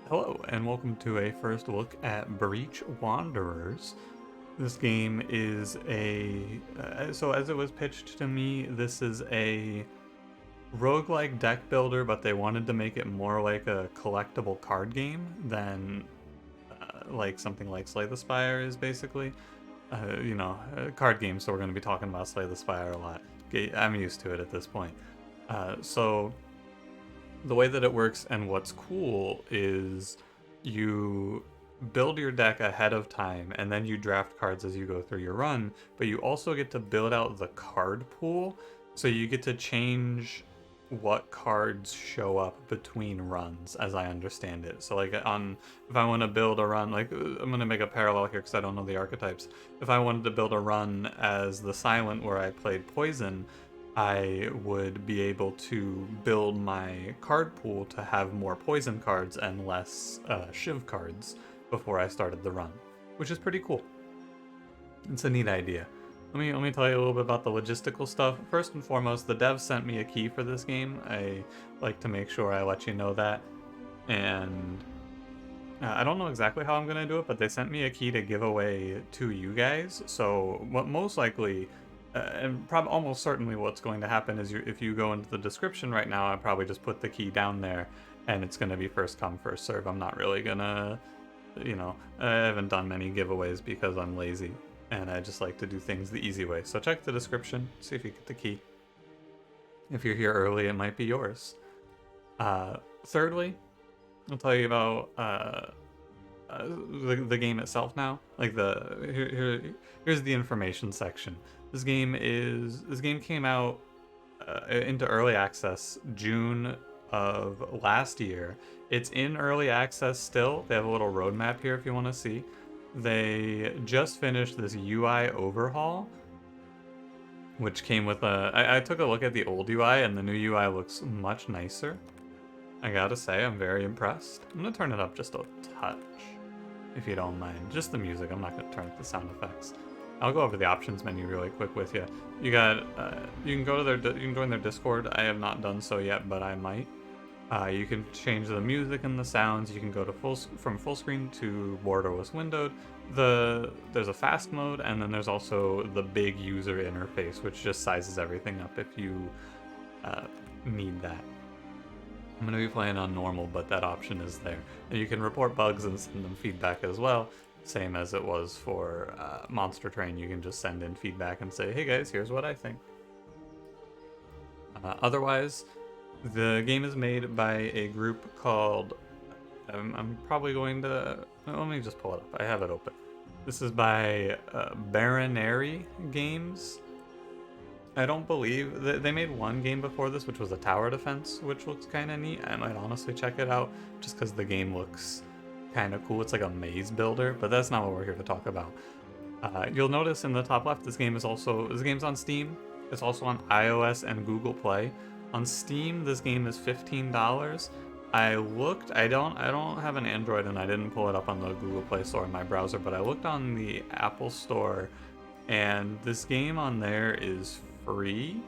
Hello, and welcome to a first look at Breach Wanderers. This game is so as it was pitched to me, this is a roguelike deck builder, but they wanted to make it more like a collectible card game than like something like Slay the Spire is basically. Card games, so we're going to be talking about Slay the Spire a lot. I'm used to it at this point. So the way that it works and what's cool is you build your deck ahead of time and then you draft cards as you go through your run, but you also get to build out the card pool, so you get to change what cards show up between runs, as I understand it. So like if I want to build a run, like I'm going to make a parallel here because I don't know the archetypes. If I wanted to build a run as the Silent where I played Poison, I would be able to build my card pool to have more poison cards and less Shiv cards before I started the run, which is pretty cool. It's a neat idea. Let me tell you a little bit about the logistical stuff. First and foremost, the devs sent me a key for this game. I like to make sure I let you know that. And I don't know exactly how I'm going to do it, but they sent me a key to give away to you guys. So what most likely, and probably almost certainly what's going to happen is if you go into the description right now, I probably just put the key down there and it's going to be first come, first serve. I'm not really going to, I haven't done many giveaways because I'm lazy and I just like to do things the easy way. So check the description, see if you get the key. If you're here early, it might be yours. Thirdly, I'll tell you about the game itself now. Like here's the information section. This game came out into early access June of last year. It's in early access still. They have a little roadmap here if you want to see. They just finished this UI overhaul, which came with I took a look at the old UI and the new UI looks much nicer. I gotta say, I'm very impressed. I'm gonna turn it up just a touch, if you don't mind. Just the music, I'm not gonna turn up the sound effects. I'll go over the options menu really quick with you. You got, you can go to you can join their Discord. I have not done so yet, but I might. You can change the music and the sounds. You can go to from full screen to borderless windowed. There's a fast mode, and then there's also the big user interface, which just sizes everything up if you need that. I'm going to be playing on normal, but that option is there. And you can report bugs and send them feedback as well, same as it was for Monster Train. You can just send in feedback and say, hey guys, here's what I think. Otherwise, the game is made by a group called, I'm probably going to, let me just pull it up. I have it open. This is by Barronerie Games. I don't believe they made one game before this, which was a tower defense, which looks kind of neat. I might honestly check it out just because the game looks kind of cool. It's like a maze builder, but that's not what we're here to talk about. You'll notice in the top left, this game's on Steam. It's also on iOS and Google Play. On Steam, this game is $15. I looked. I don't have an Android, and I didn't pull it up on the Google Play Store in my browser, but I looked on the Apple Store, and this game on there is free,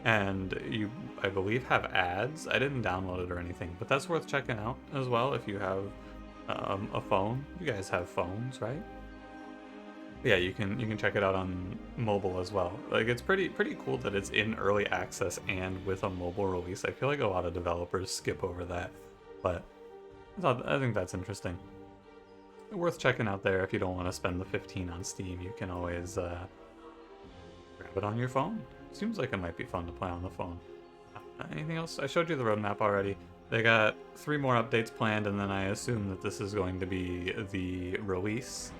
and you, I believe, have ads. I didn't download it or anything, but that's worth checking out as well if you have a phone. You guys have phones, right? Yeah, you can check it out on mobile as well. Like, it's pretty cool that it's in early access and with a mobile release. I feel like a lot of developers skip over that, but I think that's interesting. Worth checking out there if you don't want to spend the 15 on Steam. You can always grab it on your phone. Seems like it might be fun to play on the phone. Anything else? I showed you the roadmap already. They got 3 more updates planned, and then I assume that this is going to be the release.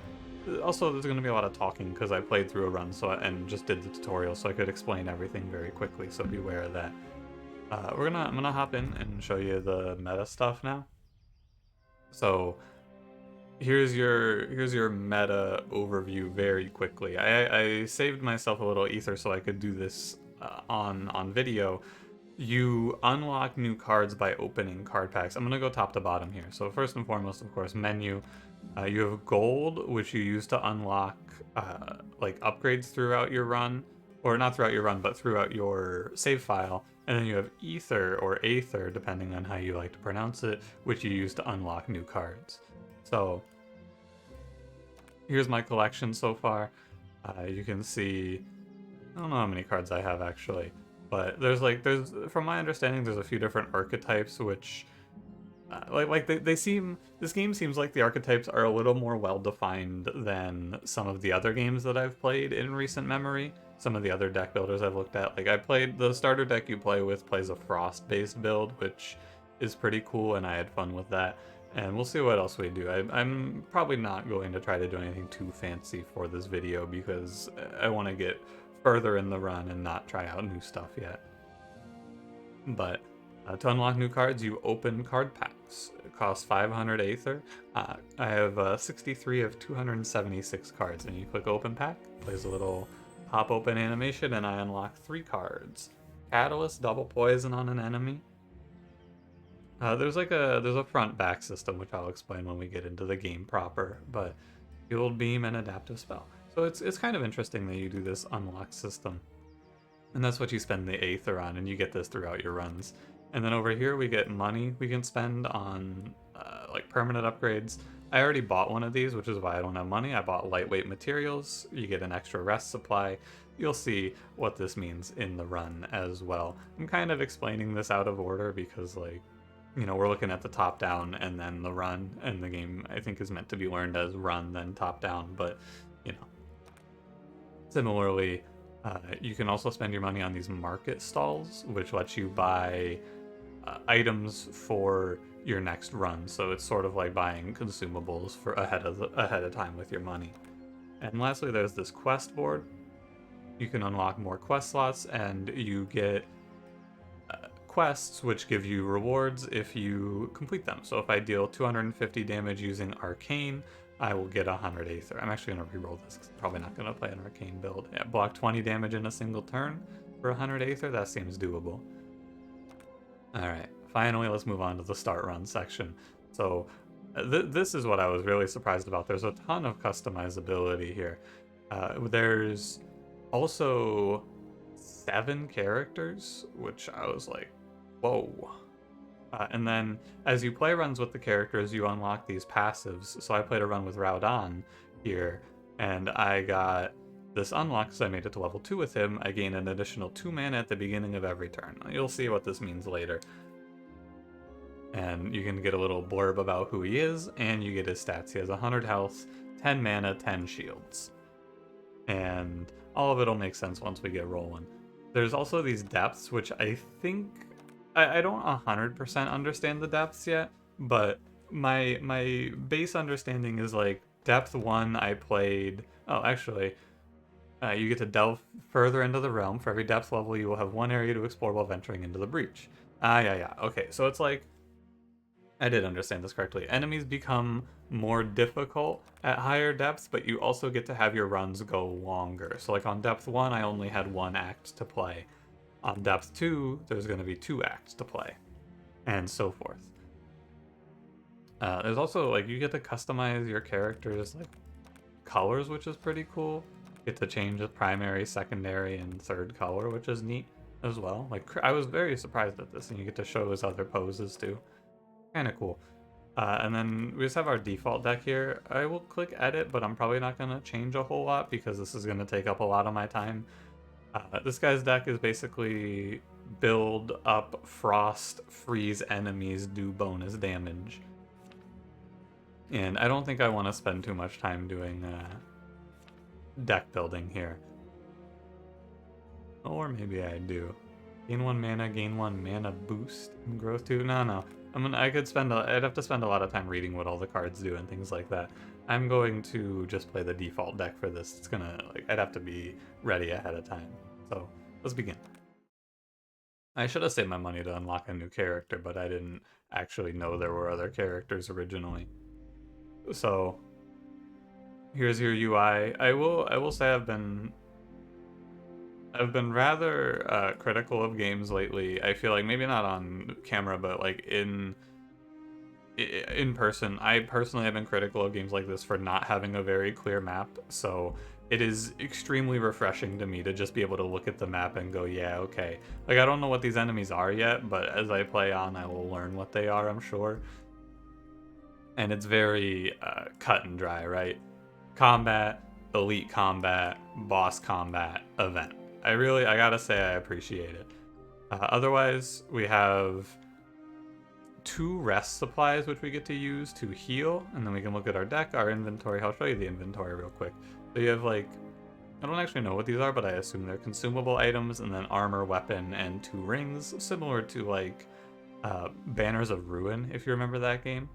Also, there's going to be a lot of talking because I played through a run and just did the tutorial, so I could explain everything very quickly, so beware of that. I'm gonna hop in and show you the meta stuff now. So here's your meta overview very quickly. I saved myself a little ether so I could do this on video. You unlock new cards by opening card packs. I'm gonna go top to bottom here. So first and foremost, of course, menu. You have gold, which you use to unlock like upgrades throughout your run, or not throughout your run, but throughout your save file. And then you have Ether or Aether, depending on how you like to pronounce it, which you use to unlock new cards. So here's my collection so far. You can see, I don't know how many cards I have actually, but there's from my understanding, there's a few different archetypes, which they seem, this game seems like the archetypes are a little more well defined than some of the other games that I've played in recent memory. Some of the other deck builders I've looked at, like I played, the starter deck you play with plays a frost based build, which is pretty cool, and I had fun with that. And we'll see what else we do. I'm probably not going to try to do anything too fancy for this video because I want to get further in the run and not try out new stuff yet. But to unlock new cards, you open card packs. It costs 500 Aether. I have 63 of 276 cards, and you click open pack, plays a little pop open animation, and I unlock 3 cards. Catalyst, double poison on an enemy. There's a front back system, which I'll explain when we get into the game proper, but Fueled Beam and Adaptive Spell. So it's kind of interesting that you do this unlock system. And that's what you spend the Aether on, and you get this throughout your runs. And then over here we get money we can spend on like permanent upgrades. I already bought one of these, which is why I don't have money. I bought lightweight materials. You get an extra rest supply. You'll see what this means in the run as well. I'm kind of explaining this out of order because, like, you know, we're looking at the top down and then the run, and the game I think is meant to be learned as run then top down, but you know. Similarly, you can also spend your money on these market stalls, which lets you buy items for your next run. So it's sort of like buying consumables for ahead of time with your money. And lastly, there's this quest board. You can unlock more quest slots, and you get quests which give you rewards if you complete them. So if I deal 250 damage using Arcane, I will get 100 Aether. I'm actually going to reroll this because I'm probably not going to play an Arcane build. Yeah, block 20 damage in a single turn for 100 Aether. That seems doable. Alright, finally let's move on to the start run section. So this is what I was really surprised about. There's a ton of customizability here. There's also 7 characters, which I was like, whoa. And then as you play runs with the characters, you unlock these passives. So I played a run with Raudan here, and I got this unlock because I made it to level 2 with him. I gain an additional 2 mana at the beginning of every turn. You'll see what this means later. And you can get a little blurb about who he is, and you get his stats. He has 100 health, 10 mana, 10 shields. And all of it'll make sense once we get rolling. There's also these depths, which I think... I don't 100% understand the depths yet, but my base understanding is like depth 1 I played... Oh, actually, you get to delve further into the realm. For every depth level, you will have 1 area to explore while venturing into the breach. Yeah. Okay, so it's like... I did understand this correctly. Enemies become more difficult at higher depths, but you also get to have your runs go longer. So like on depth 1, I only had 1 act to play. On depth 2, there's going to be 2 acts to play, and so forth. There's also, like, you get to customize your character's, like, colors, which is pretty cool. You get to change the primary, secondary, and third color, which is neat as well. Like, I was very surprised at this, and you get to show his other poses, too. Kind of cool. And then we just have our default deck here. I will click edit, but I'm probably not going to change a whole lot because this is going to take up a lot of my time. This guy's deck is basically build up frost, freeze enemies, do bonus damage. And I don't think I want to spend too much time doing deck building here. Or maybe I do. Gain 1 mana, gain 1 mana boost, and growth 2. No. I'd have to spend a lot of time reading what all the cards do and things like that. I'm going to just play the default deck for this. It's gonna, like, I'd have to be ready ahead of time. So, let's begin. I should have saved my money to unlock a new character, but I didn't actually know there were other characters originally. So, here's your UI. I will say I've been rather critical of games lately. I feel like maybe not on camera, but like in person. I personally have been critical of games like this for not having a very clear map. So it is extremely refreshing to me to just be able to look at the map and go, yeah, okay. Like, I don't know what these enemies are yet, but as I play on, I will learn what they are, I'm sure. And it's very cut and dry, right? Combat, elite combat, boss combat, event. I gotta say I appreciate it. Otherwise, we have 2 rest supplies which we get to use to heal, and then we can look at our deck, our inventory. I'll show you the inventory real quick. So you have like, I don't actually know what these are, but I assume they're consumable items, and then armor, weapon, and 2 rings, similar to like Banners of Ruin, if you remember that game.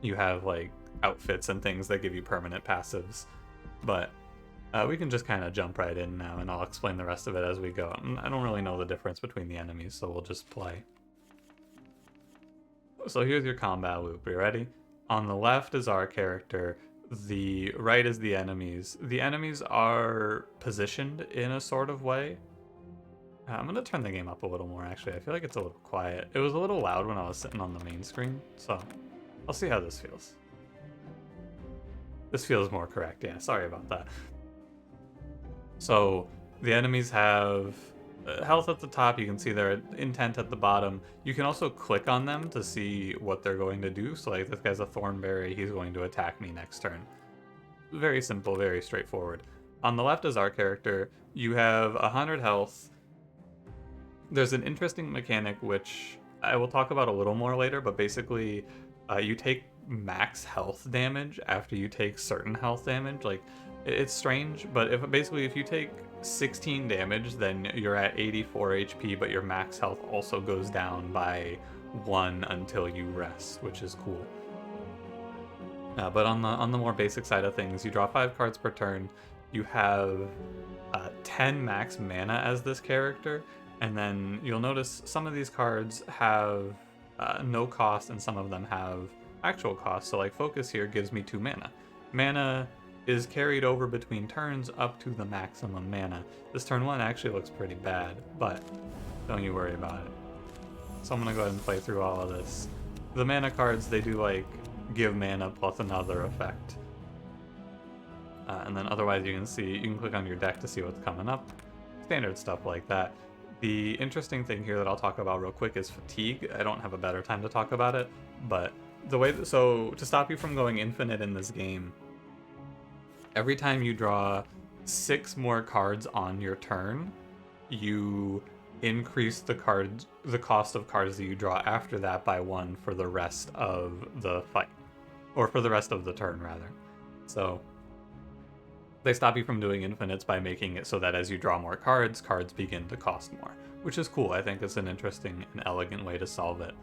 You have like outfits and things that give you permanent passives, but we can just kind of jump right in now, and I'll explain the rest of it as we go. I don't really know the difference between the enemies, so we'll just play. So here's your combat loop. Are you ready? On the left is our character. The right is the enemies. The enemies are positioned in a sort of way. I'm going to turn the game up a little more, actually. I feel like it's a little quiet. It was a little loud when I was sitting on the main screen, so I'll see how this feels. This feels more correct, yeah. Sorry about that. So the enemies have health at the top. You can see their intent at the bottom. You can also click on them to see what they're going to do. So like, this guy's a Thornberry. He's going to attack me next turn. Very simple, very straightforward. On the left is our character. You have 100 health. There's an interesting mechanic which I will talk about a little more later, but basically you take max health damage after you take certain health damage. Like, it's strange, but if you take 16 damage, then you're at 84 HP, but your max health also goes down by 1 until you rest, which is cool. But on the more basic side of things, you draw 5 cards per turn. You have 10 max mana as this character, and then you'll notice some of these cards have no cost, and some of them have actual cost. So like Focus here gives me 2 mana. Mana is carried over between turns up to the maximum mana. This turn 1 actually looks pretty bad, but don't you worry about it. So I'm gonna go ahead and play through all of this. The mana cards, they do like give mana plus another effect. And then otherwise you can click on your deck to see what's coming up. Standard stuff like that. The interesting thing here that I'll talk about real quick is fatigue. I don't have a better time to talk about it, but so to stop you from going infinite in this game, every time you draw 6 more cards on your turn, you increase the cost of cards that you draw after that by 1 for the rest of the fight, or for the rest of the turn rather. So they stop you from doing infinites by making it so that as you draw more cards, cards begin to cost more, which is cool. I think it's an interesting and elegant way to solve it.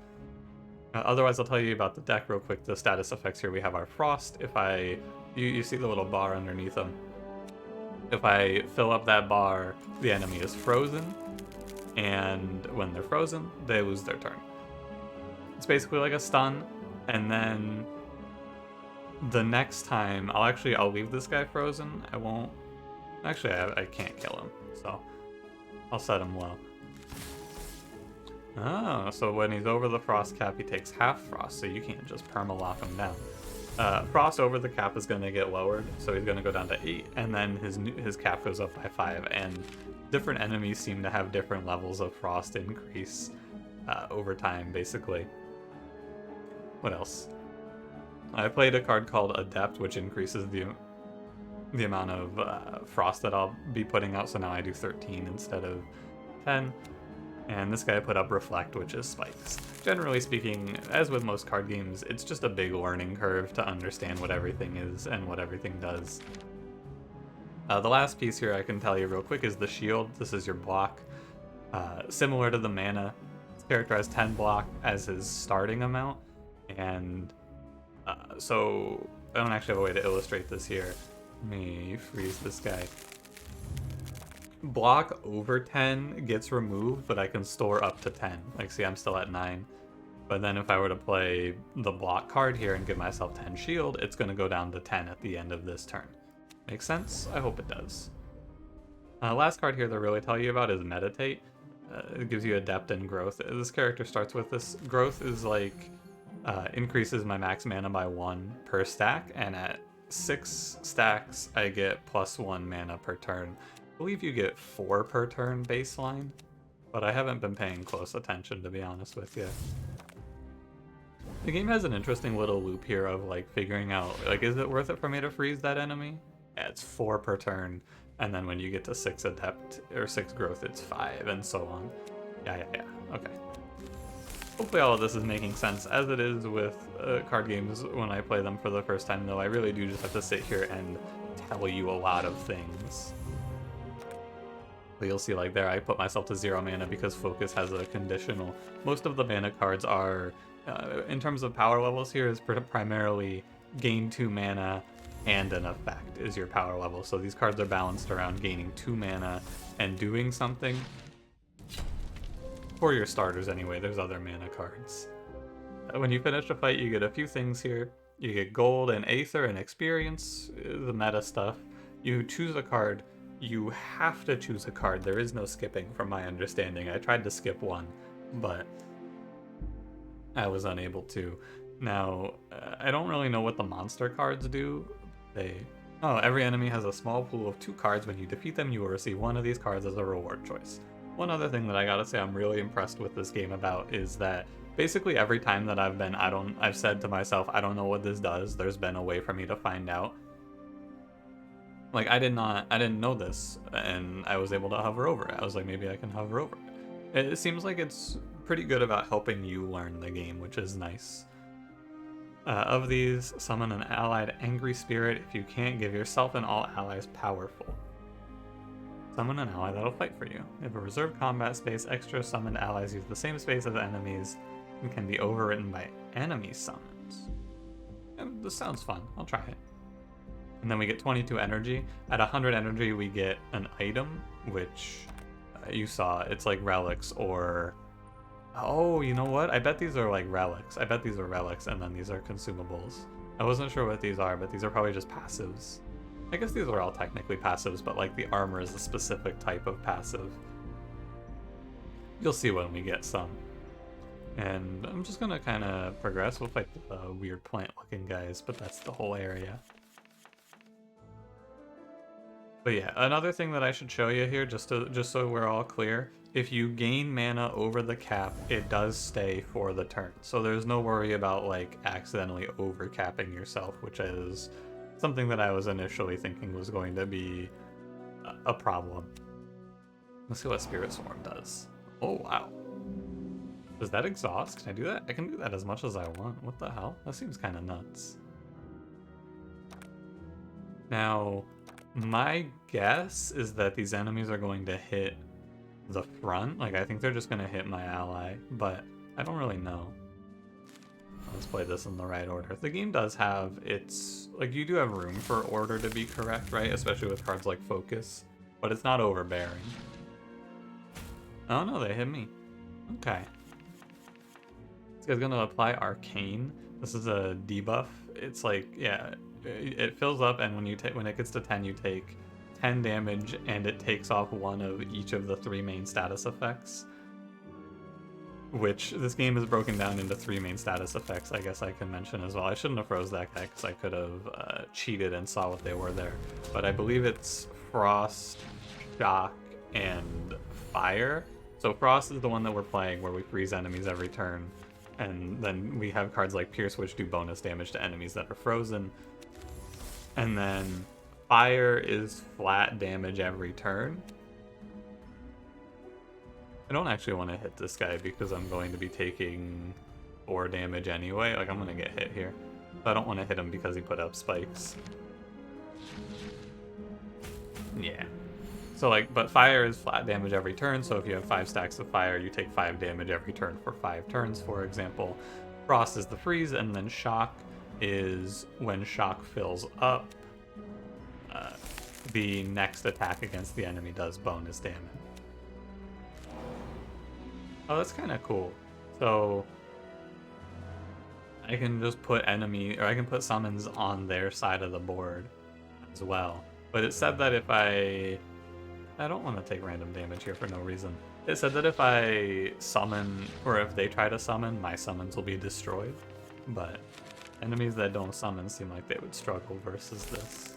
Otherwise, I'll tell you about the deck real quick. The status effects here, we have our Frost. You see the little bar underneath them. If I fill up that bar, the enemy is frozen, and when they're frozen, they lose their turn. It's basically like a stun, and then the next time, I'll leave this guy frozen. I won't, actually I can't kill him, so I'll set him low. Oh, so when he's over the frost cap, he takes half frost, so you can't just perma-lock him down. Frost over the cap is going to get lowered, so he's going to go down to 8, and then his cap goes up by 5, and different enemies seem to have different levels of frost increase over time, basically. What else? I played a card called Adept, which increases the amount of frost that I'll be putting out, so now I do 13 instead of 10. And this guy put up Reflect, which is spikes. Generally speaking, as with most card games, it's just a big learning curve to understand what everything is and what everything does. The last piece here I can tell you real quick is the shield. This is your block. Similar to the mana, this character has 10 block as his starting amount, and so I don't actually have a way to illustrate this here. Let me freeze this guy. Block over 10 gets removed, but I can store up to 10. Like, see, I'm still at 9. But then if I were to play the block card here and give myself 10 shield, it's going to go down to 10 at the end of this turn. Makes sense? I hope it does. Last card here to really tell you about is Meditate. It gives you Adept and Growth. This character starts with this. Growth is like, increases my max mana by 1 per stack, and at 6 stacks, I get +1 mana per turn. I believe you get 4 per turn baseline, but I haven't been paying close attention, to be honest with you. The game has an interesting little loop here of like figuring out, like, is it worth it for me to freeze that enemy? Yeah, it's 4 per turn, and then when you get to 6 adept or 6 growth, it's 5, and so on. Yeah, okay. Hopefully all of this is making sense, as it is with card games when I play them for the first time, though I really do just have to sit here and tell you a lot of things. But you'll see, like there, I put myself to 0 mana because Focus has a conditional. Most of the mana cards are, in terms of power levels here, is primarily gain 2 mana and an effect is your power level. So these cards are balanced around gaining 2 mana and doing something. For your starters anyway, there's other mana cards. When you finish a fight, you get a few things here. You get gold and aether and experience, the meta stuff. You choose a card. You have to choose a card. There is no skipping from my understanding. I tried to skip one, but I was unable to. Now, I don't really know what the monster cards do. Every enemy has a small pool of 2 cards. When you defeat them, you will receive one of these cards as a reward choice. One other thing that I gotta say I'm really impressed with this game about is that basically every time that I've said to myself, I don't know what this does, there's been a way for me to find out. Like, I didn't know this, and I was able to hover over it. I was like, maybe I can hover over it. It seems like it's pretty good about helping you learn the game, which is nice. Of these, summon an allied angry spirit. If you can't, give yourself and all allies powerful. Summon an ally that'll fight for you. If a reserved combat space, extra summoned allies use the same space as enemies and can be overwritten by enemy summons. This sounds fun. I'll try it. And then we get 22 energy. At 100 energy, we get an item, which you saw. It's like relics or... Oh, you know what? I bet these are like relics. I bet these are relics, and then these are consumables. I wasn't sure what these are, but these are probably just passives. I guess these are all technically passives, but like the armor is a specific type of passive. You'll see when we get some. And I'm just gonna kind of progress. We'll fight the weird plant-looking guys, but that's the whole area. But yeah, another thing that I should show you here, just so we're all clear, if you gain mana over the cap, it does stay for the turn. So there's no worry about like accidentally overcapping yourself, which is something that I was initially thinking was going to be a problem. Let's see what Spirit Swarm does. Oh, wow. Does that exhaust? Can I do that? I can do that as much as I want. What the hell? That seems kind of nuts. Now, my guess is that these enemies are going to hit the front. Like, I think they're just going to hit my ally, but I don't really know. Let's play this in the right order. The game does have its... Like, you do have room for order to be correct, right? Especially with cards like Focus. But it's not overbearing. Oh no, they hit me. Okay. This guy's gonna apply Arcane. This is a debuff. It's like, yeah, it fills up, and when it gets to 10, you take 10 damage, and it takes off one of each of the 3 main status effects. Which, this game is broken down into 3 main status effects, I guess I can mention as well. I shouldn't have froze that guy, because I could have cheated and saw what they were there. But I believe it's Frost, Shock, and Fire. So Frost is the one that we're playing, where we freeze enemies every turn. And then we have cards like Pierce, which do bonus damage to enemies that are frozen. And then Fire is flat damage every turn. I don't actually want to hit this guy because I'm going to be taking 4 damage anyway. Like, I'm going to get hit here. So I don't want to hit him because he put up spikes. Yeah. So, like, but fire is flat damage every turn, so if you have 5 stacks of fire, you take 5 damage every turn for 5 turns, for example. Frost is the freeze, and then shock is when shock fills up, the next attack against the enemy does bonus damage. Oh, that's kind of cool. So I can just put I can put summons on their side of the board as well. But it said that if I don't want to take random damage here for no reason. It said that if I summon, or if they try to summon, my summons will be destroyed. But Enemies that don't summon seem like they would struggle versus this.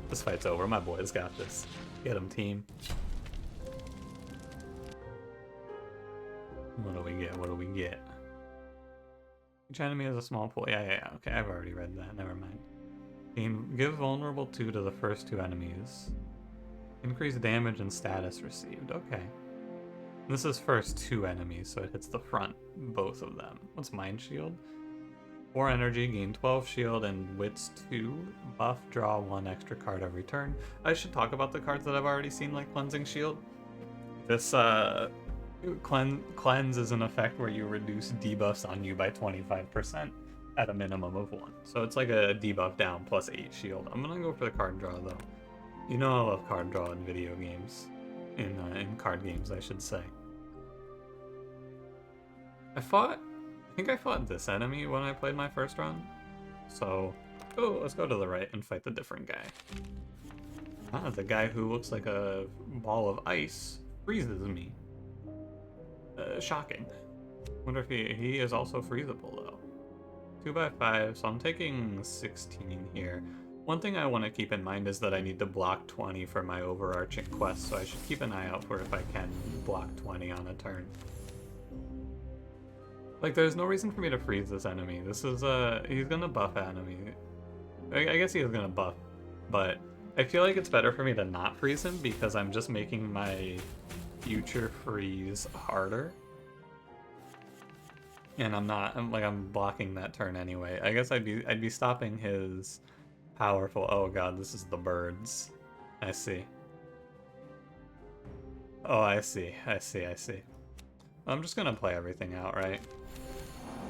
This fight's over. My boys got this. Get him, team. What do we get? What do we get? Each enemy has a small pool. Yeah. Okay, I've already read that. Never mind. Give vulnerable 2 to the first 2 enemies. Increase damage and status received. Okay. This is first 2 enemies, so it hits the front, both of them. What's Mind Shield? 4 energy, gain 12 shield, and wits 2. Buff, draw 1 extra card every turn. I should talk about the cards that I've already seen, like Cleansing Shield. This cleanse is an effect where you reduce debuffs on you by 25% at a minimum of 1. So it's like a debuff down plus 8 shield. I'm gonna go for the card draw though. You know I love card draw in video games. In card games, I should say. I think I fought this enemy when I played my first run. So, let's go to the right and fight the different guy. Ah, the guy who looks like a ball of ice freezes me. Shocking. Wonder if he is also freezable though. 2x5, so I'm taking 16 here. One thing I want to keep in mind is that I need to block 20 for my overarching quest, so I should keep an eye out for if I can block 20 on a turn. Like, there's no reason for me to freeze this enemy. This is, he's gonna buff enemy. I guess he is gonna buff, but I feel like it's better for me to not freeze him because I'm just making my future freeze harder. And I'm blocking that turn anyway. I guess I'd be stopping his powerful. Oh god, this is the birds. I see. Oh, I see. I'm just gonna play everything out, right?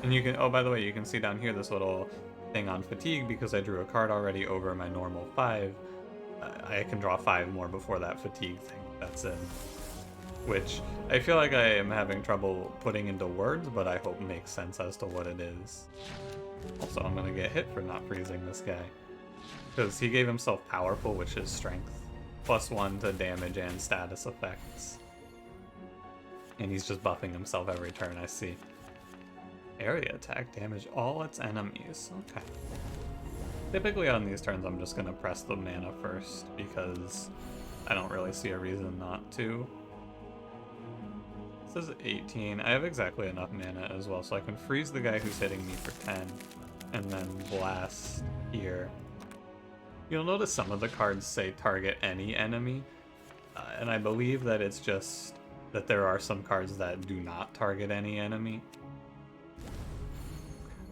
And you can, oh, by the way, you can see down here this little thing on fatigue because I drew a card already over my normal 5. I can draw 5 more before that fatigue thing that's in. Which I feel like I am having trouble putting into words, but I hope makes sense as to what it is. Also, I'm gonna get hit for not freezing this guy. Because he gave himself powerful, which is strength. +1 to damage and status effects. And he's just buffing himself every turn, I see. Area attack, damage all its enemies. Okay. Typically on these turns, I'm just gonna press the mana first, because I don't really see a reason not to. This is 18. I have exactly enough mana as well, so I can freeze the guy who's hitting me for 10, and then blast here. You'll notice some of the cards say target any enemy, and I believe that it's just that there are some cards that do not target any enemy.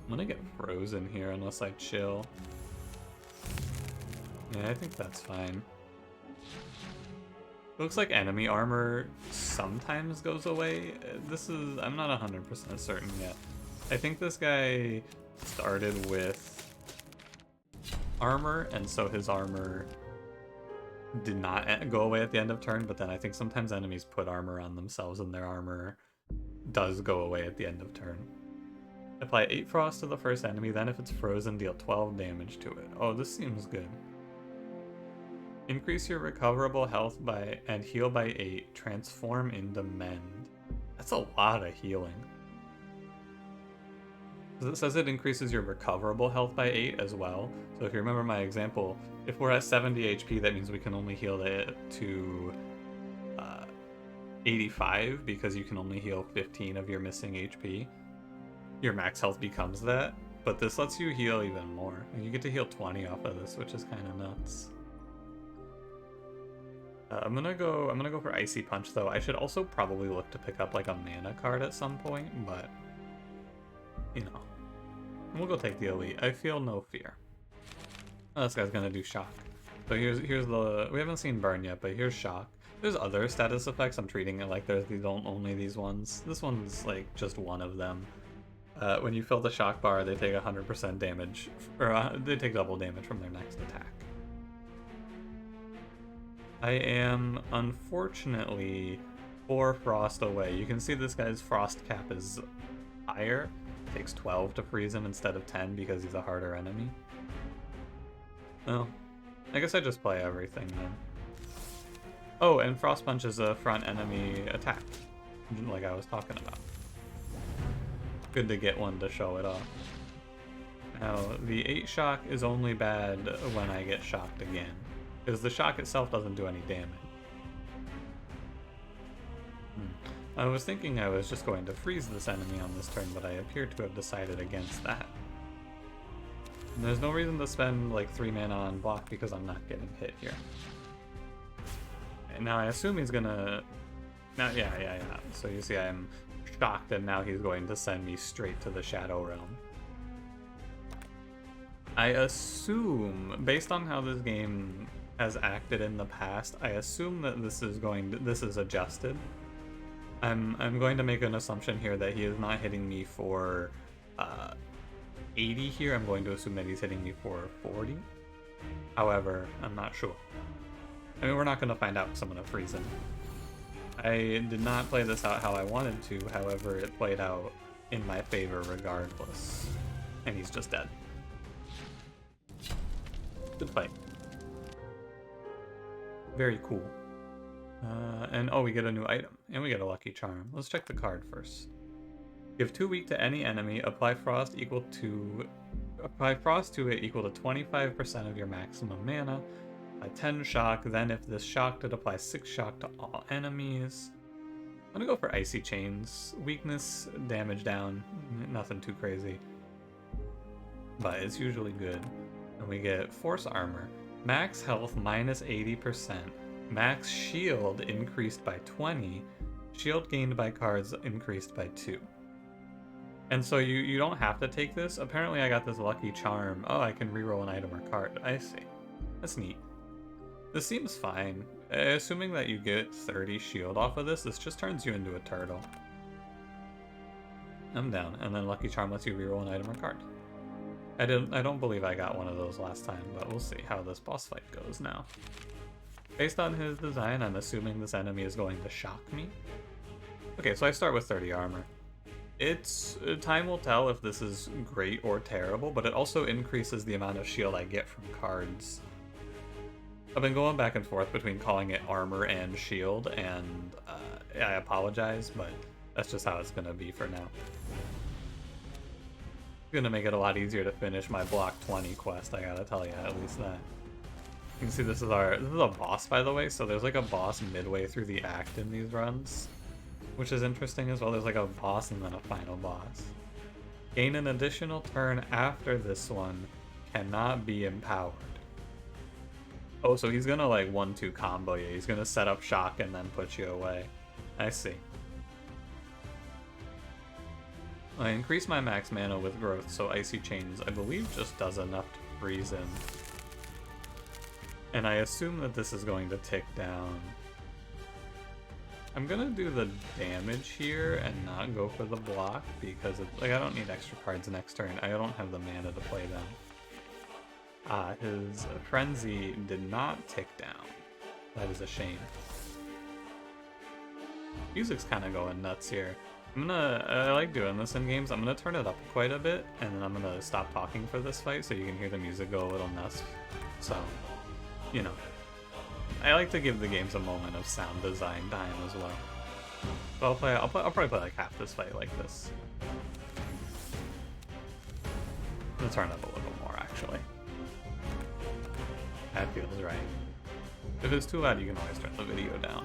I'm gonna get frozen here unless I chill. Yeah, I think that's fine. Looks like enemy armor sometimes goes away. I'm not 100% certain yet. I think this guy started with armor, and so his armor did not go away at the end of turn, but then I think sometimes enemies put armor on themselves and their armor does go away at the end of turn. Apply 8 frost to the first enemy, then if it's frozen, deal 12 damage to it. Oh, this seems good. Increase your recoverable health and heal by 8. Transform into mend. That's a lot of healing. It says it increases your recoverable health by 8 as well. So if you remember my example, if we're at 70 HP, that means we can only heal it to 85 because you can only heal 15 of your missing HP. Your max health becomes that, but this lets you heal even more. And you get to heal 20 off of this, which is kind of nuts. I'm gonna go for Icy Punch though. I should also probably look to pick up like a mana card at some point, but you know, we'll go take the Elite. I feel no fear. Oh, this guy's gonna do Shock. So here's the, we haven't seen Burn yet, but here's Shock. There's other status effects. I'm treating it like there's only these ones. This one's like just one of them. When you fill the Shock bar, they take 100% damage, or they take double damage from their next attack. I am, unfortunately, 4 frost away. You can see this guy's frost cap is higher. It takes 12 to freeze him instead of 10 because he's a harder enemy. Well, I guess I just play everything then. Oh, and Frost Punch is a front enemy attack, like I was talking about. Good to get one to show it off. Now, the 8 shock is only bad when I get shocked again, because the shock itself doesn't do any damage. I was thinking I was just going to freeze this enemy on this turn, but I appear to have decided against that. And there's no reason to spend like 3 mana on block because I'm not getting hit here. And now I assume he's gonna... Now, yeah. So you see I'm shocked and now he's going to send me straight to the Shadow Realm. I assume, based on how this game has acted in the past, I assume that this is adjusted. I'm going to make an assumption here that he is not hitting me for 80 here. I'm going to assume that he's hitting me for 40. However, I'm not sure. I mean, we're not going to find out because I'm going to freeze him. I did not play this out how I wanted to, however, it played out in my favor regardless. And he's just dead. Good fight. Very cool. And oh, we get a new item, and we get a lucky charm. Let's check the card first. Give 2 weak to any enemy. Apply frost to it equal to 25% of your maximum mana. Apply 10 shock. Then, if this shocked, it applies 6 shock to all enemies. I'm gonna go for icy chains. Weakness, damage down. Nothing too crazy, but it's usually good. And we get force armor. Max health minus 80%. Max shield increased by 20. Shield gained by cards increased by 2. And so you don't have to take this. Apparently I got this lucky charm. Oh, I can reroll an item or card. I see. That's neat. This seems fine. Assuming that you get 30 shield off of this, this just turns you into a turtle. I'm down. And then lucky charm lets you reroll an item or card. I don't believe I got one of those last time, but we'll see how this boss fight goes now. Based on his design, I'm assuming this enemy is going to shock me. Okay, so I start with 30 armor. Time will tell if this is great or terrible, but it also increases the amount of shield I get from cards. I've been going back and forth between calling it armor and shield, and I apologize, but that's just how it's going to be for now. It's going to make it a lot easier to finish my block 20 quest, I gotta tell you, at least that. You can see this is a boss, by the way, so there's like a boss midway through the act in these runs, which is interesting as well. There's like a boss and then a final boss. Gain an additional turn after this one, cannot be empowered. Oh, so he's gonna like 1-2 combo you. He's gonna set up shock and then put you away. I see. I increase my max mana with growth, so Icy Chains, I believe, just does enough to freeze him. And I assume that this is going to tick down. I'm gonna do the damage here and not go for the block because I don't need extra cards next turn. I don't have the mana to play them. His Frenzy did not tick down. That is a shame. Music's kind of going nuts here. I like doing this in games. I'm gonna turn it up quite a bit, and then I'm gonna stop talking for this fight so you can hear the music go a little nuts. So, you know, I like to give the games a moment of sound design time as well. So I'll probably play like half this fight like this. I'm gonna turn it up a little more, actually. That feels right. If it's too loud, you can always turn the video down.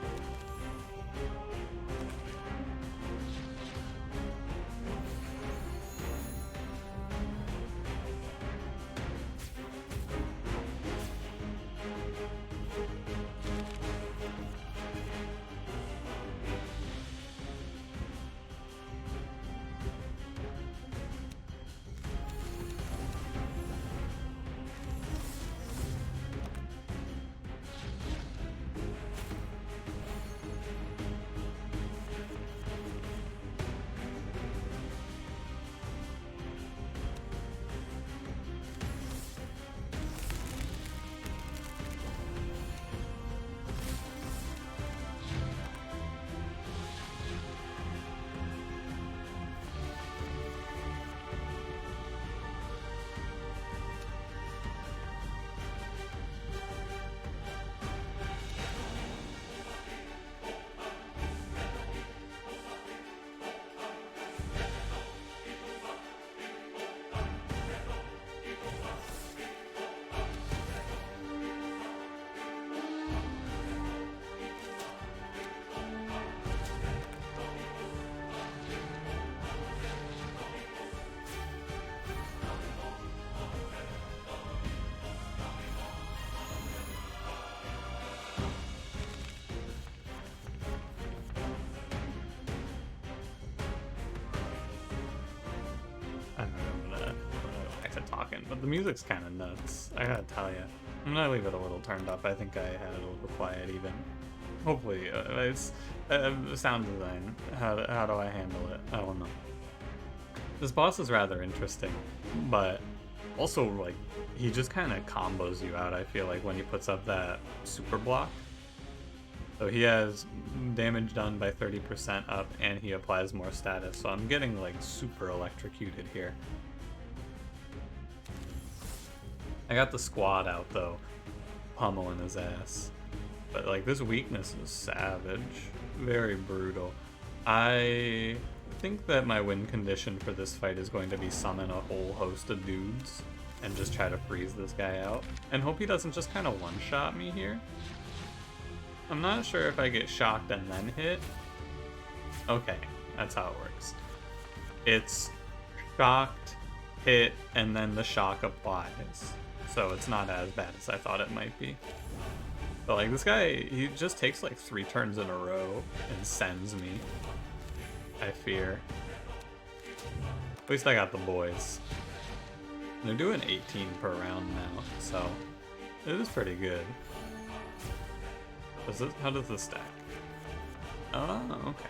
But the music's kind of nuts, I gotta tell you. I'm gonna leave it a little turned up. I think I had it a little quiet even. Hopefully, it's sound design. How do I handle it? I don't know. This boss is rather interesting, but also, like, he just kind of combos you out, I feel like, when he puts up that super block. So he has damage done by 30% up, and he applies more status, so I'm getting, like, super electrocuted here. I got the squad out, though, pummeling his ass. But, like, this weakness is savage. Very brutal. I think that my win condition for this fight is going to be summon a whole host of dudes and just try to freeze this guy out. And hope he doesn't just kind of one-shot me here. I'm not sure if I get shocked and then hit. Okay, that's how it works. It's shocked, hit, and then the shock applies. So it's not as bad as I thought it might be. But like this guy, he just takes like 3 turns in a row and sends me. I fear. At least I got the boys. They're doing 18 per round now, so it is pretty good. How does this stack? Oh, okay.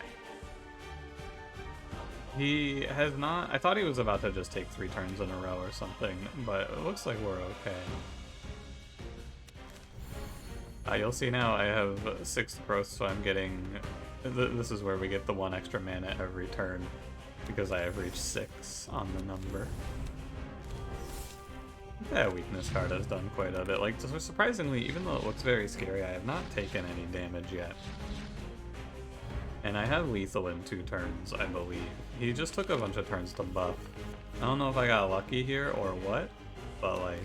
He has not... I thought he was about to just take 3 turns in a row or something, but it looks like we're okay. You'll see now I have 6th growth, so I'm getting... This is where we get the 1 extra mana every turn, because I have reached 6 on the number. That weakness card has done quite a bit. Like, surprisingly, even though it looks very scary, I have not taken any damage yet. And I have lethal in 2 turns, I believe. He just took a bunch of turns to buff. I don't know if I got lucky here or what, but like,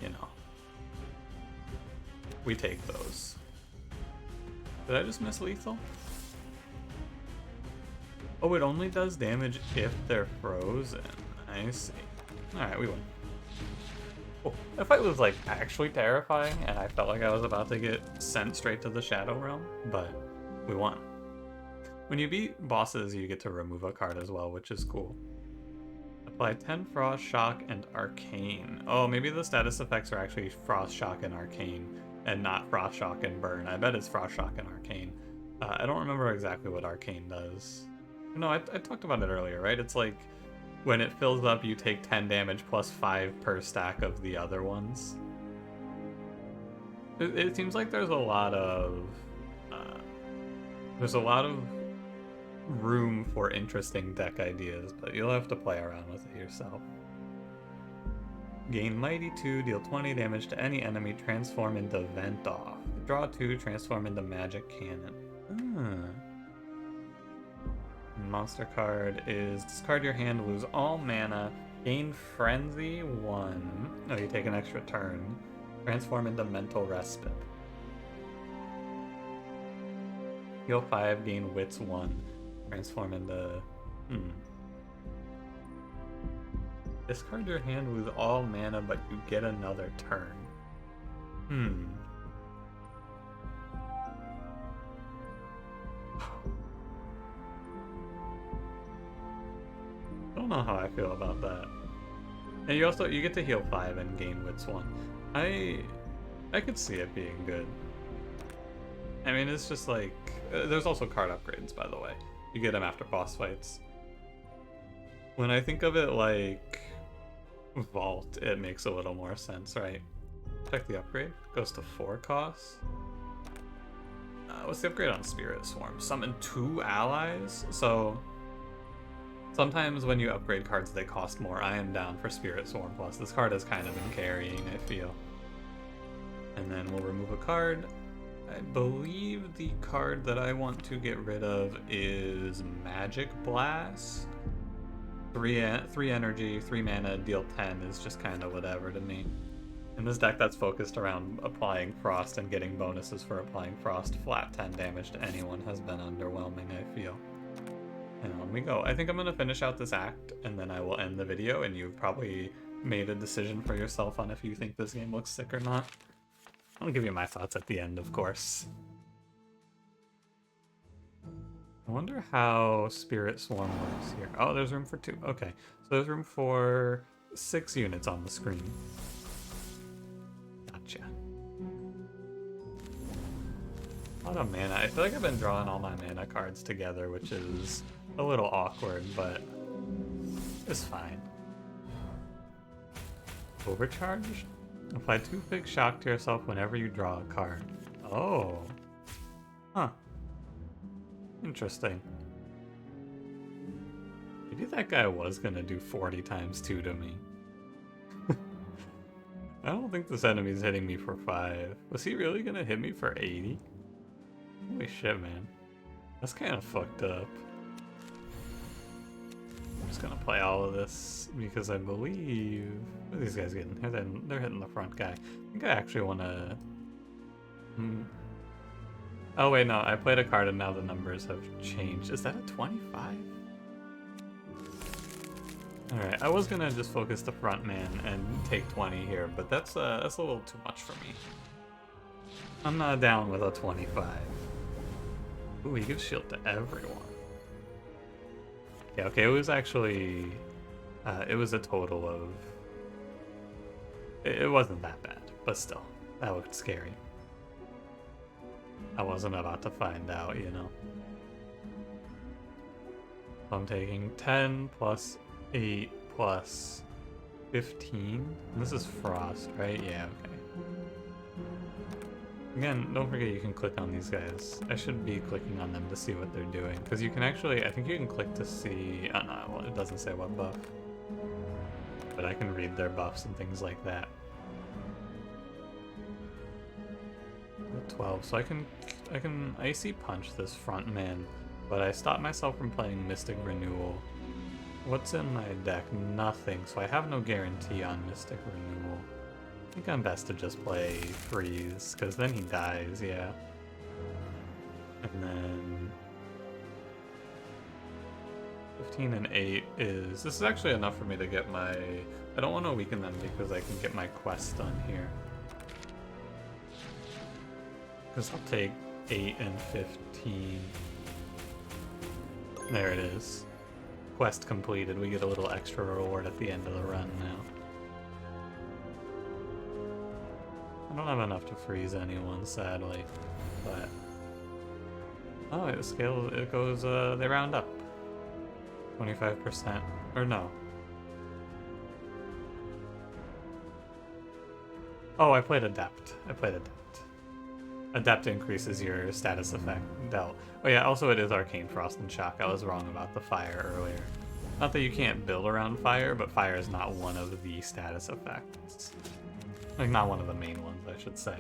you know. We take those. Did I just miss lethal? Oh, it only does damage if they're frozen. I see. Alright, we win. Oh, that fight was like actually terrifying, and I felt like I was about to get sent straight to the Shadow Realm, but we won. When you beat bosses, you get to remove a card as well, which is cool. Apply 10 Frost, Shock, and Arcane. Oh, maybe the status effects are actually Frost, Shock, and Arcane, and not Frost, Shock, and Burn. I bet it's Frost, Shock, and Arcane. I don't remember exactly what Arcane does. No, I talked about it earlier, right? It's like, when it fills up, you take 10 damage plus 5 per stack of the other ones. It seems like there's a lot of room for interesting deck ideas, but you'll have to play around with it yourself. Gain Mighty 2, deal 20 damage to any enemy, transform into Vent Off. Draw 2, transform into Magic Cannon. Monster card is discard your hand, lose all mana, gain Frenzy 1. Oh, you take an extra turn. Transform into Mental Respite. Heal 5, gain Wits 1. Transform into... Discard your hand, lose all mana, but you get another turn. I don't know how I feel about that. And you get to heal 5 and gain Wits 1. I could see it being good. I mean, it's just like... there's also card upgrades, by the way. You get them after boss fights. When I think of it like Vault, it makes a little more sense, right? Check the upgrade. Goes to 4 costs. What's the upgrade on Spirit Swarm? Summon 2 allies? So... sometimes when you upgrade cards, they cost more. I am down for Spirit Swarm Plus. This card has kind of been carrying, I feel. And then we'll remove a card. I believe the card that I want to get rid of is Magic Blast. 3 energy, 3 mana, deal 10 is just kind of whatever to me. In this deck that's focused around applying Frost and getting bonuses for applying Frost, flat 10 damage to anyone has been underwhelming, I feel. And on we go. I think I'm going to finish out this act, and then I will end the video, and you've probably made a decision for yourself on if you think this game looks sick or not. I'll give you my thoughts at the end, of course. I wonder how Spirit Swarm works here. Oh, there's room for 2. Okay, so there's room for 6 units on the screen. Gotcha. A lot of mana. I feel like I've been drawing all my mana cards together, which is a little awkward, but it's fine. Overcharge? Apply 2 big shock to yourself whenever you draw a card. Oh. Huh. Interesting. Maybe that guy was gonna do 40 times 2 to me. I don't think this enemy's hitting me for 5. Was he really gonna hit me for 80? Holy shit, man. That's kind of fucked up. I'm just gonna play all of this because I believe... What are these guys getting? They're hitting the front guy. I think I actually wanna... Oh wait, no, I played a card and now the numbers have changed. Is that a 25? Alright, I was gonna just focus the front man and take 20 here, but that's a little too much for me. I'm not down with a 25. Ooh, he gives shield to everyone. Yeah, okay, it was actually... it was a total of... It wasn't that bad, but still, that looked scary. I wasn't about to find out, you know. So I'm taking 10 plus 8 plus 15. This is Frost, right? Yeah, okay. Again, don't forget you can click on these guys. I should be clicking on them to see what they're doing. Because you can actually, I think you can click to see... Oh no, well, it doesn't say what buff. But I can read their buffs and things like that. 12, so I can Icy Punch this front man, but I stopped myself from playing Mystic Renewal. What's in my deck? Nothing, so I have no guarantee on Mystic Renewal. I think I'm best to just play Freeze, because then he dies, yeah. And then... 15 and 8 is... This is actually enough for me to get my... I don't want to weaken them because I can get my quest done here. Because I'll take 8 and 15. There it is. Quest completed. We get a little extra reward at the end of the run now. I don't have enough to freeze anyone, sadly. But... Oh, it scales, it goes, they round up. 25%. Or no. Oh, I played Adept. Adept increases your status effect dealt. Oh yeah, also it is Arcane Frost and Shock. I was wrong about the fire earlier. Not that you can't build around fire, but fire is not one of the status effects. Like, not one of the main ones, I should say.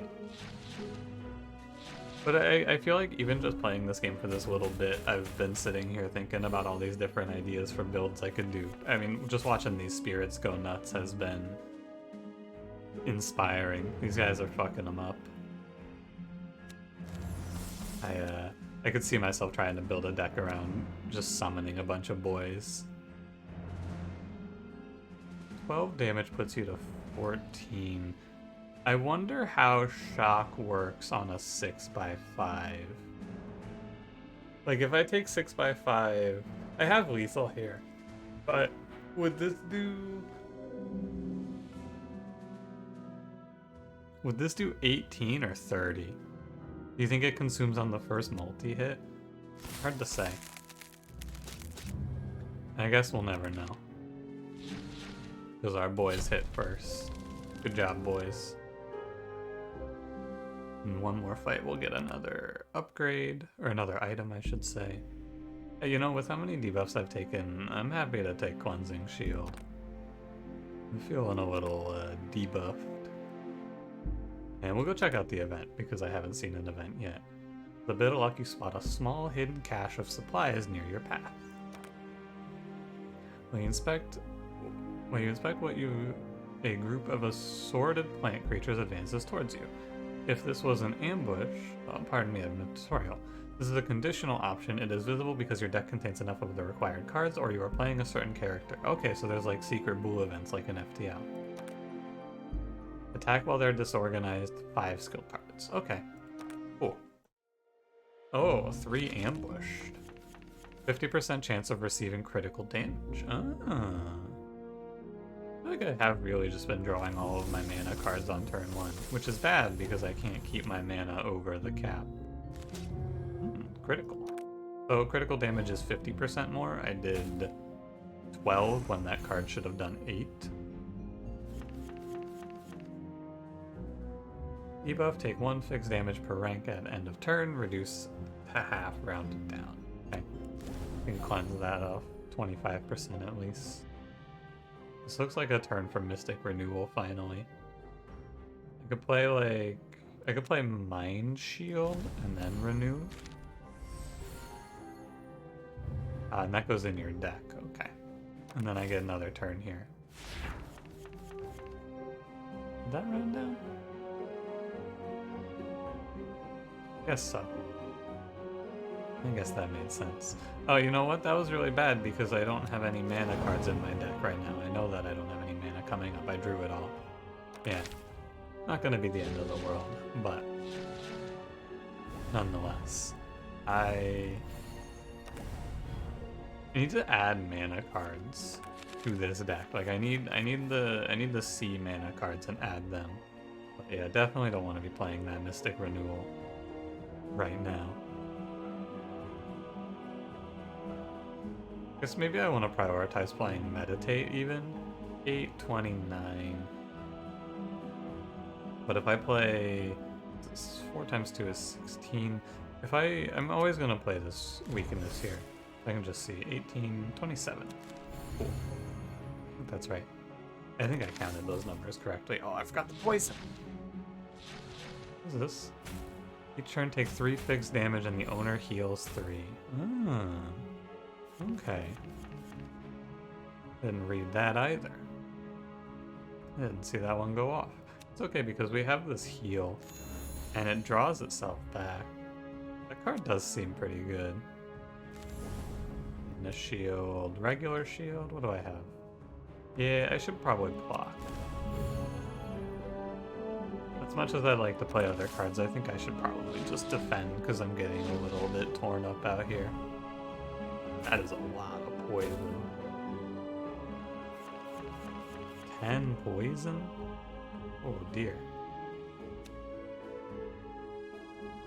But I feel like even just playing this game for this little bit, I've been sitting here thinking about all these different ideas for builds I could do. I mean, just watching these spirits go nuts has been inspiring. These guys are fucking them up. I could see myself trying to build a deck around just summoning a bunch of boys. 12 damage puts you to 14. I wonder how Shock works on a 6x5. Like, if I take 6x5... I have lethal here, but would this do... Would this do 18 or 30? Do you think it consumes on the first multi-hit? Hard to say. I guess we'll never know. Because our boys hit first. Good job, boys. In one more fight, we'll get another upgrade, or another item, I should say. Hey, you know, with how many debuffs I've taken, I'm happy to take Cleansing Shield. I'm feeling a little debuffed. And we'll go check out the event, because I haven't seen an event yet. The bit of luck, you spot a small hidden cache of supplies near your path. When you inspect a group of assorted plant creatures advances towards you. If this was an ambush, pardon me, I'm tutorial. This is a conditional option. It is visible because your deck contains enough of the required cards, or you are playing a certain character. Okay, so there's like secret boo events like an FTL. Attack while they're disorganized, 5 skill cards. Okay, cool. Oh, 3 ambushed. 50% chance of receiving critical damage. Ah. I feel like I have really just been drawing all of my mana cards on turn 1, which is bad because I can't keep my mana over the cap. Critical. So critical damage is 50% more. I did 12 when that card should have done 8. Debuff, take 1 fixed damage per rank at end of turn, reduce to half rounded down. Okay. We can cleanse that off 25% at least. This looks like a turn for Mystic Renewal finally. I could play Mind Shield and then renew. And that goes in your deck, okay. And then I get another turn here. Did that run down? Guess so. I guess that made sense. Oh, you know what? That was really bad because I don't have any mana cards in my deck right now. I know that I don't have any mana coming up. I drew it all. Yeah. Not gonna be the end of the world, but nonetheless. I need to add mana cards to this deck. Like I need the C mana cards and add them. But yeah, definitely don't want to be playing that Mystic Renewal right now. Guess maybe I want to prioritize playing Meditate even. 829. But if I play 4 times 2 is 16. If I'm always gonna play this weakness here. I can just see 18, 27. Cool. I think that's right. I think I counted those numbers correctly. Oh, I forgot the poison. What is this? Each turn takes 3 fixed damage and the owner heals 3. Okay. Didn't read that either. Didn't see that one go off. It's okay because we have this heal and it draws itself back. That card does seem pretty good. And a shield, regular shield, what do I have? Yeah, I should probably block. As much as I like to play other cards, I think I should probably just defend because I'm getting a little bit torn up out here. That is a lot of poison. 10 poison? Oh dear.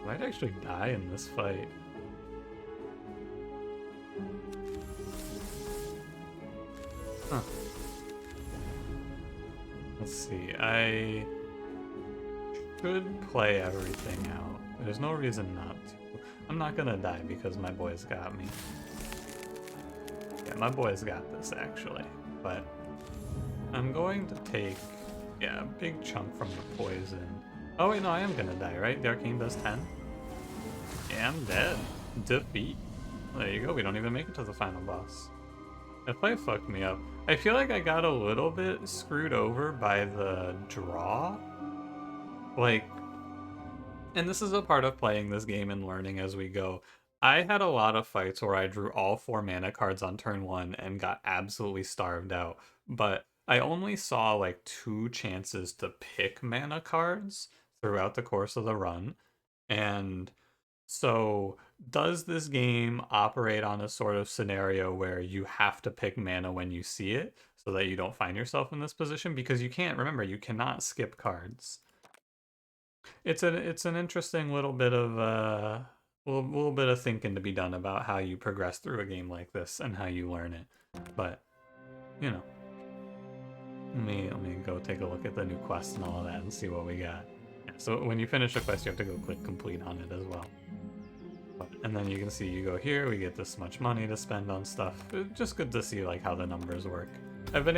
I might actually die in this fight. Huh. Let's see, I should play everything out. There's no reason not to. I'm not gonna die because my boys got me. Yeah, my boys got this actually, but I'm going to take, yeah, a big chunk from the poison. Oh wait, no, I am gonna die, right? The arcane does 10? Yeah, I'm dead. Defeat. There you go, we don't even make it to the final boss. That fight fucked me up. I feel like I got a little bit screwed over by the draw. Like, and this is a part of playing this game and learning as we go. I had a lot of fights where I drew all 4 mana cards on turn 1 and got absolutely starved out. But I only saw like 2 chances to pick mana cards throughout the course of the run. And so does this game operate on a sort of scenario where you have to pick mana when you see it so that you don't find yourself in this position? Because you can't, remember, you cannot skip cards. It's an interesting little bit of little bit of thinking to be done about how you progress through a game like this and how you learn it. But you know, let me go take a look at the new quest and all of that and see what we got. Yeah, so when you finish a quest, you have to go click complete on it as well. And then you can see you go here, we get this much money to spend on stuff. It's just good to see like how the numbers work. When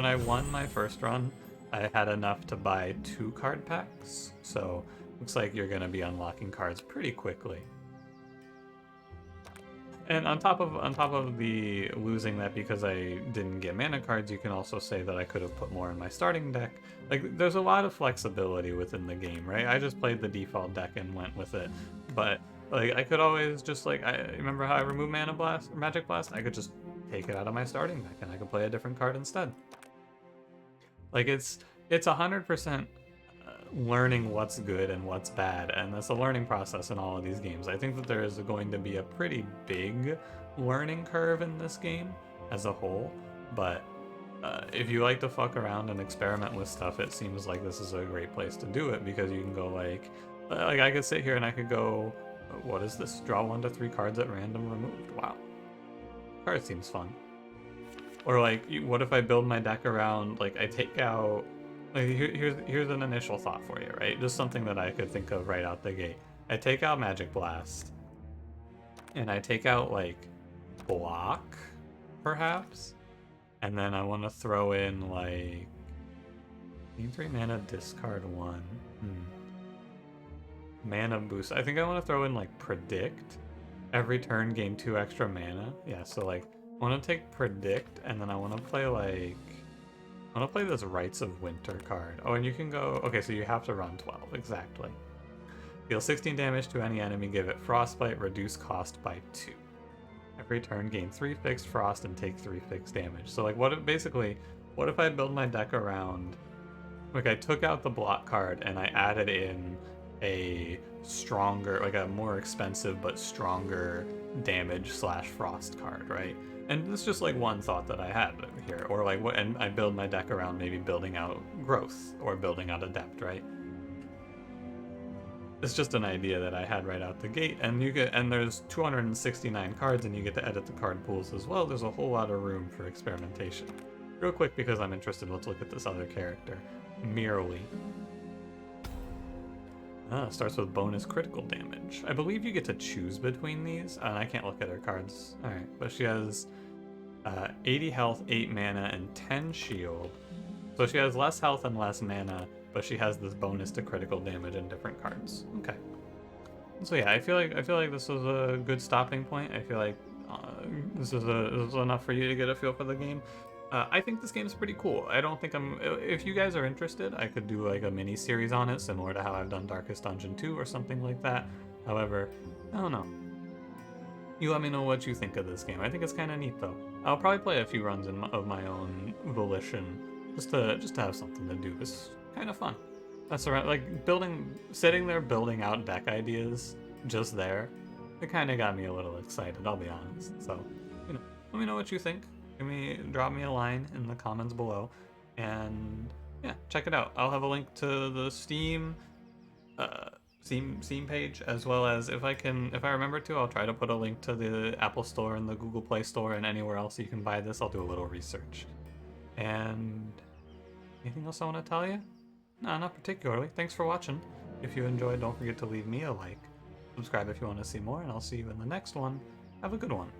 I won my first run, I had enough to buy 2 card packs, so looks like you're gonna be unlocking cards pretty quickly. And on top of the losing that because I didn't get mana cards, you can also say that I could have put more in my starting deck. Like, there's a lot of flexibility within the game, right? I just played the default deck and went with it, but like I could always just like, I remember how I removed Mana Blast or Magic Blast? I could just take it out of my starting deck and I could play a different card instead. Like it's 100% learning what's good and what's bad, and that's a learning process in all of these games. I think that there is going to be a pretty big learning curve in this game as a whole, but if you like to fuck around and experiment with stuff, it seems like this is a great place to do it, because you can go like I could sit here and I could go, what is this? Draw 1 to 3 cards at random removed. Wow. Card seems fun. Or like, what if I build my deck around, like I take out, like here's an initial thought for you, right? Just something that I could think of right out the gate. I take out Magic Blast, and I take out like Block, perhaps, and then I want to throw in like gain 3 mana, discard 1. Mana boost. I think I want to throw in like Predict. Every turn gain 2 extra mana. Yeah, so like I want to take Predict, and then I want to play like I want to play this Rites of Winter card. Oh, and you can go, okay, so you have to run 12, exactly. Deal 16 damage to any enemy, give it Frostbite, reduce cost by 2. Every turn gain 3 fixed frost and take 3 fixed damage. So like what if I build my deck around, like I took out the block card and I added in a stronger, like a more expensive but stronger damage / frost card, right? And it's just like one thought that I had here. Or like what, and I build my deck around maybe building out growth or building out adept, right? It's just an idea that I had right out the gate, and there's 269 cards, and you get to edit the card pools as well. There's a whole lot of room for experimentation. Real quick, because I'm interested, let's look at this other character, Merely. Starts with bonus critical damage. I believe you get to choose between these, and I can't look at her cards. Alright, but she has 80 health, 8 mana, and 10 shield. So she has less health and less mana, but she has this bonus to critical damage in different cards. Okay. So yeah, I feel like this was a good stopping point. I feel like this is enough for you to get a feel for the game. I think this game is pretty cool. I don't think if you guys are interested, I could do like a mini series on it, similar to how I've done Darkest Dungeon 2 or something like that. However, I don't know. You let me know what you think of this game. I think it's kind of neat though. I'll probably play a few runs of my own volition, just to have something to do. It's kind of fun. That's around, like sitting there building out deck ideas just there. It kind of got me a little excited, I'll be honest. So, let me know what you think. Drop me a line in the comments below, and yeah, check it out. I'll have a link to the Steam page, as well as if I remember to, I'll try to put a link to the Apple Store and the Google Play Store and anywhere else you can buy this. I'll do a little research. And anything else I want to tell you? No, not particularly. Thanks for watching. If you enjoyed, don't forget to leave me a like. Subscribe if you want to see more, and I'll see you in the next one. Have a good one.